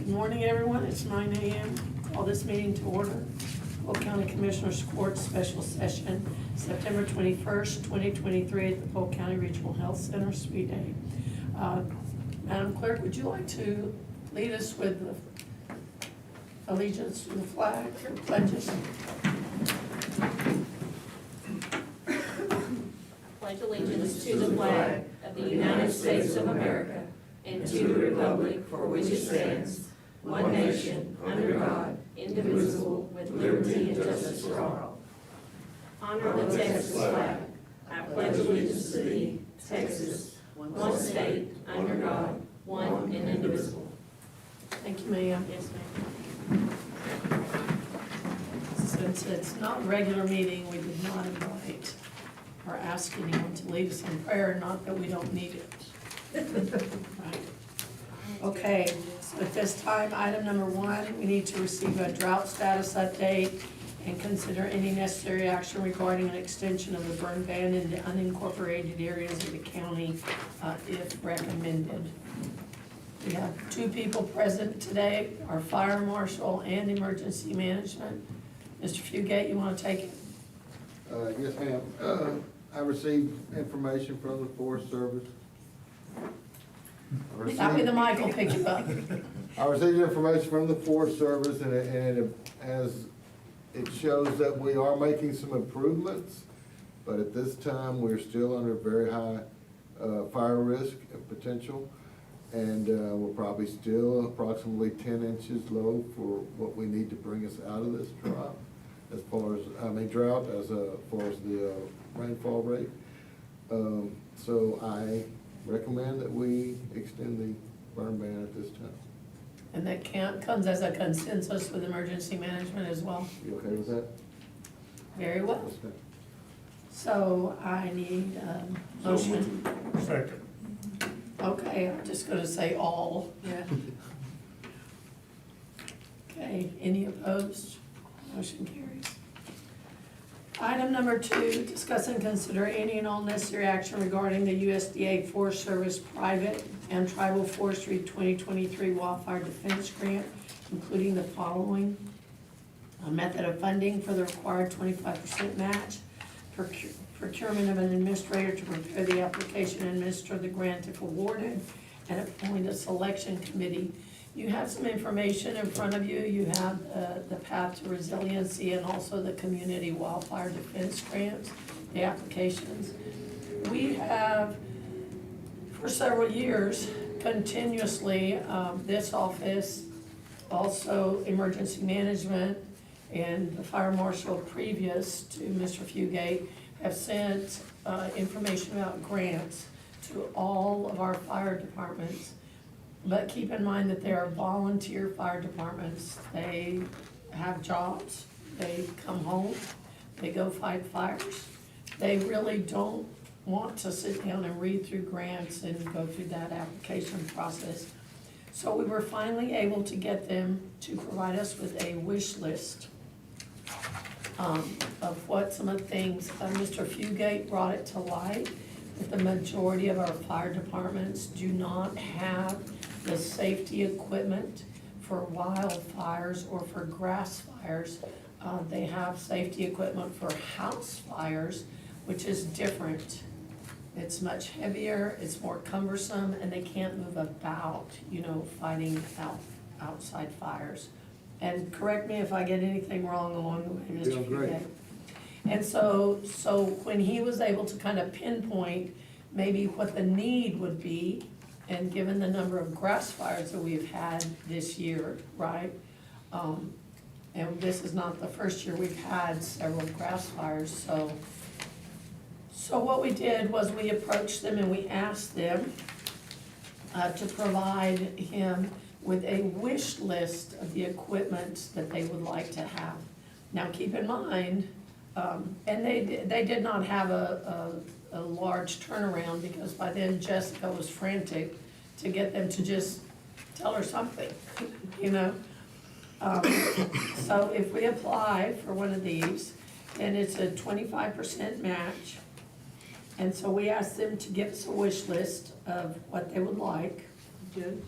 Good morning, everyone. It's 9 a.m. Call this meeting to order. Polk County Commissioners Court Special Session, September 21st, 2023 at the Polk County Regional Health Center, Suite A. Madam Clerk, would you like to lead us with the allegiance to the flag or pledges? Pledge allegiance to the flag of the United States of America and to the republic for which it stands, one nation, under God, indivisible, with liberty and justice for all. Honor the Texas flag. I pledge allegiance to thee, Texas, one state, under God, one and indivisible. Thank you, ma'am. Yes, ma'am. Since it's not a regular meeting, we did not invite or ask anyone to lead us in prayer, not that we don't need it. Right. Okay, so at this time, item number 1, we need to receive a drought status update and consider any necessary action regarding an extension of the burn ban in the unincorporated areas of the county, if recommended. We have 2 people present today, our fire marshal and emergency management. Mr. Fugate, you want to take it? Yes, ma'am. I received information from the Forest Service. Stop with the mic, will pick you up. I received information from the Forest Service, and it shows that we are making some improvements, but at this time, we're still under very high fire risk and potential, and we're probably still approximately 10 inches low for what we need to bring us out of this drought, as far as the rainfall rate. So I recommend that we extend the burn ban at this time. And that comes as a consensus with emergency management as well? You okay with that? Very well. Yes, ma'am. So I need a motion. Second. Okay, I'm just gonna say all. Yeah. Okay, any opposed? Motion carries. Item number 2, discuss and consider any and all necessary action regarding the USDA Forest Service Private and Tribal Forestry 2023 Wildfire Defense Grant, including the following: a method of funding for the required 25% match, procurement of an administrator to prepare the application and administer the grant if awarded, and appoint a selection committee. You have some information in front of you. You have the path to resiliency and also the community wildfire defense grants, the applications. We have, for several years, continuously, this office, also emergency management, and the fire marshal previous to Mr. Fugate have sent information about grants to all of our fire departments. But keep in mind that there are volunteer fire departments. They have jobs, they come home, they go fight fires. They really don't want to sit down and read through grants and go through that application process. So we were finally able to get them to provide us with a wish list of what some of the things. Mr. Fugate brought it to light that the majority of our fire departments do not have the safety equipment for wildfires or for grass fires. They have safety equipment for house fires, which is different. It's much heavier, it's more cumbersome, and they can't move about, fighting outside fires. And correct me if I get anything wrong along the way, Mr. Doing great. Fugate. And so when he was able to kind of pinpoint maybe what the need would be, and given the number of grass fires that we've had this year, right? And this is not the first year we've had several grass fires, so what we did was we approached them and we asked them to provide him with a wish list of the equipment that they would like to have. Now, keep in mind, and they did not have a large turnaround, because by then Jessica was frantic to get them to just tell her something, So if we apply for one of these, then it's a 25% match. And so we asked them to give us a wish list of what they would like. Good.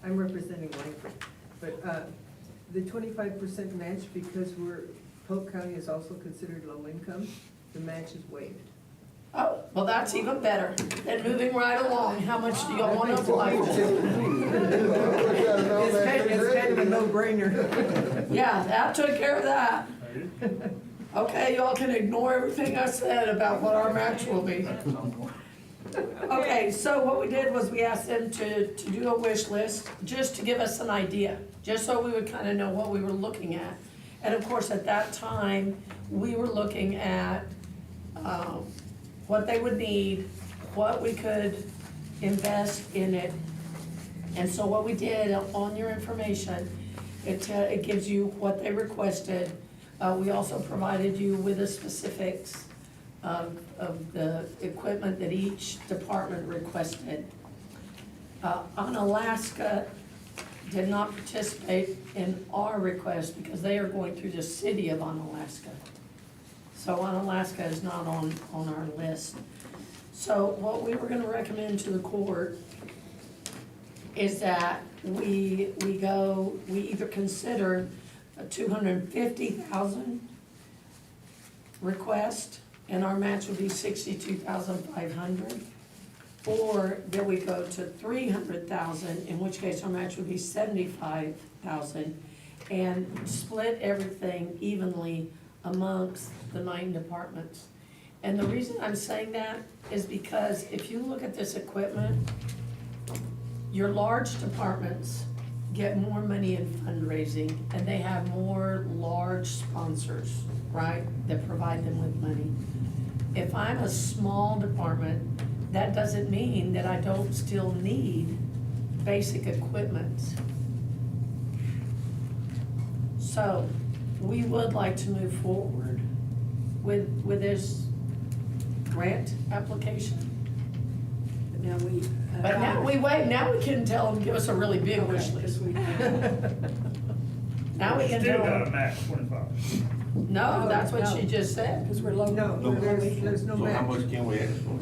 I'm representing Langford, but the 25% match, because Polk County is also considered low income, the match is waived. Oh, well, that's even better. Then moving right along, how much do y'all want to apply for? It's kind of a no-brainer. Yeah, that took care of that. Okay, y'all can ignore everything I said about what our match will be. Okay, so what we did was we asked them to do a wish list, just to give us an idea, just so we would kind of know what we were looking at. And of course, at that time, we were looking at what they would need, what we could invest in it. And so what we did on your information, it gives you what they requested. We also provided you with the specifics of the equipment that each department requested. Onalaska did not participate in our request because they are going through the city of Onalaska. So Onalaska is not on our list. So what we were gonna recommend to the court is that we either consider a $250,000 request, and our match would be $62,500, or that we go to $300,000, in which case our match would be $75,000, and split everything evenly amongst the 9 departments. And the reason I'm saying that is because if you look at this equipment, your large departments get more money in fundraising, and they have more large sponsors, right, that provide them with money. If I'm a small department, that doesn't mean that I don't still need basic equipment. So, we would like to move forward with this grant application. Now we. But now we wait, now we can tell them, give us a really big wish list. Now we can Still tell got a them, max 25. no, that's what she just said. Because we're low. No, there's no So how match. much can we ask for?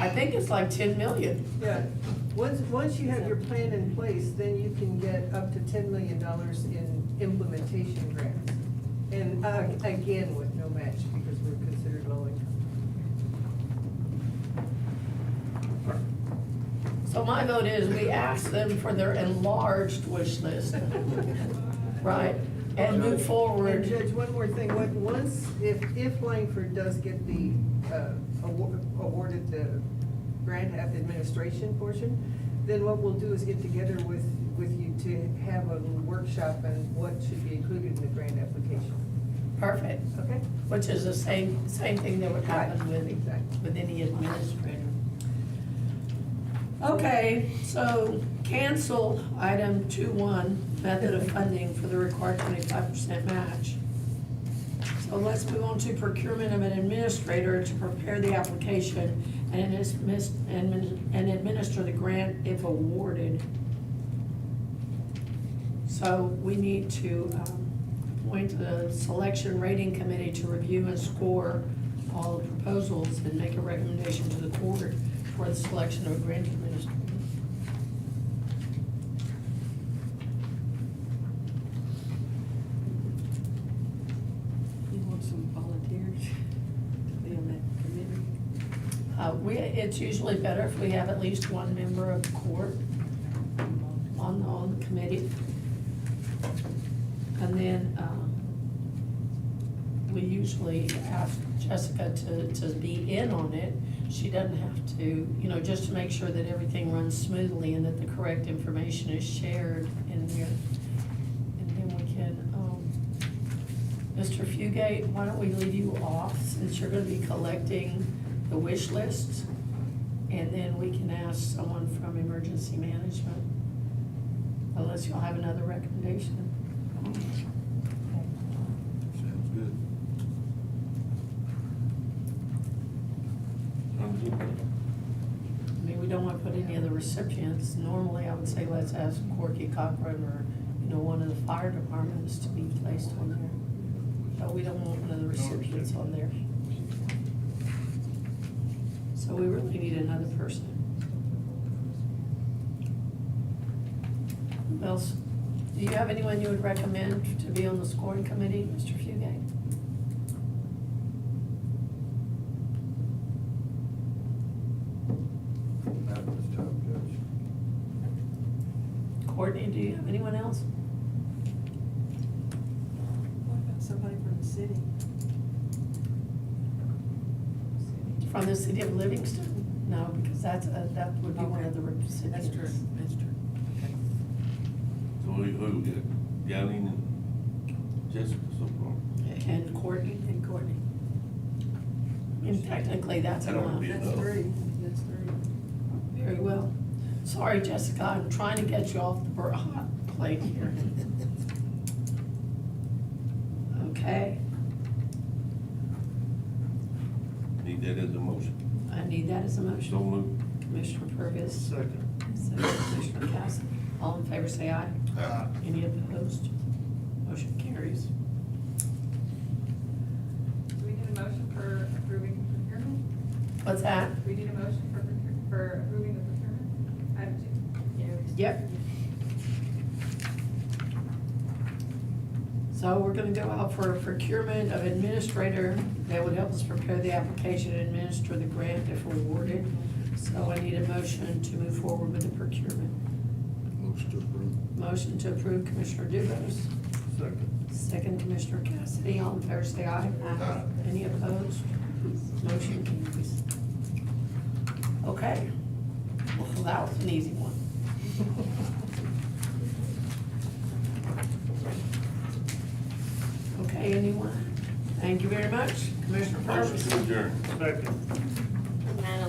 I think it's like 10 million. Yeah, once you have your plan in place, then you can get up to $10 million in implementation grants. And again, with no match, because we're considered low income. So my vote is we ask them for their enlarged wish list, right? And move And forward. Judge, one more thing, if Langford does get the, awarded the grant administration portion, then what we'll do is get together with you to have a workshop on what should be included in the grant application. Perfect, Okay? which is the same thing that would happen Right, exactly. with any administrator. Okay, so cancel item 2.1, method of funding for the required 25% match. So let's move on to procurement of an administrator to prepare the application and administer the grant if awarded. So we need to appoint the selection rating committee to review and score all the proposals and make a recommendation to the court for the selection of a grant administrator. You want some volunteers to be on that committee? It's usually better if we have at least one member of the court on the committee. And then, we usually ask Jessica to be in on it. She doesn't have to, just to make sure that everything runs smoothly and that the correct information is shared in here. And then we can, Mr. Fugate, why don't we leave you off since you're gonna be collecting the wish lists? And then we can ask someone from emergency management, unless y'all have another recommendation. Sounds good. Sounds good. I mean, we don't wanna put any of the recipients. Normally, I would say let's ask Corky Cochran or, one of the fire departments to be placed on there. But we don't want one of the recipients on there. So we really need another person. Who else? Do you have anyone you would recommend to be on the scoring committee, Mr. Fugate? Not at this time, Judge. Courtney, do you have anyone else? What about somebody from the city? From the city of Livingston? No, because that would be one of the recipients. That's true, that's true. Okay. So who we got? Galen and Jessica so far? And Courtney. And Courtney. And technically, that's That ought to enough. be That's enough. three, that's three. Very well. Sorry, Jessica, I'm trying to get you off the hot plate here. Okay, Need that as a motion. I need that as a So motion. moved. Commissioner Purvis. Second. Second, Commissioner Cassidy. All in favor, say aye. Aye. Any opposed? Motion carries. Do we need a motion for approving procurement? What's that? Do we need a motion for approving the procurement? Item two. Yep. So we're gonna go out for procurement of administrator that would help us prepare the application and administer the grant if awarded. So I need a motion to move forward with the procurement. Motion to approve. Motion to approve, Commissioner Dubus. Second. Second, Commissioner Cassidy. All in favor, say aye. Aye. Any opposed? Motion carries. Okay. Well, that was an easy one. Okay, anyone? Thank you very much, Commissioner Motion Purvis. to adjourn. Nine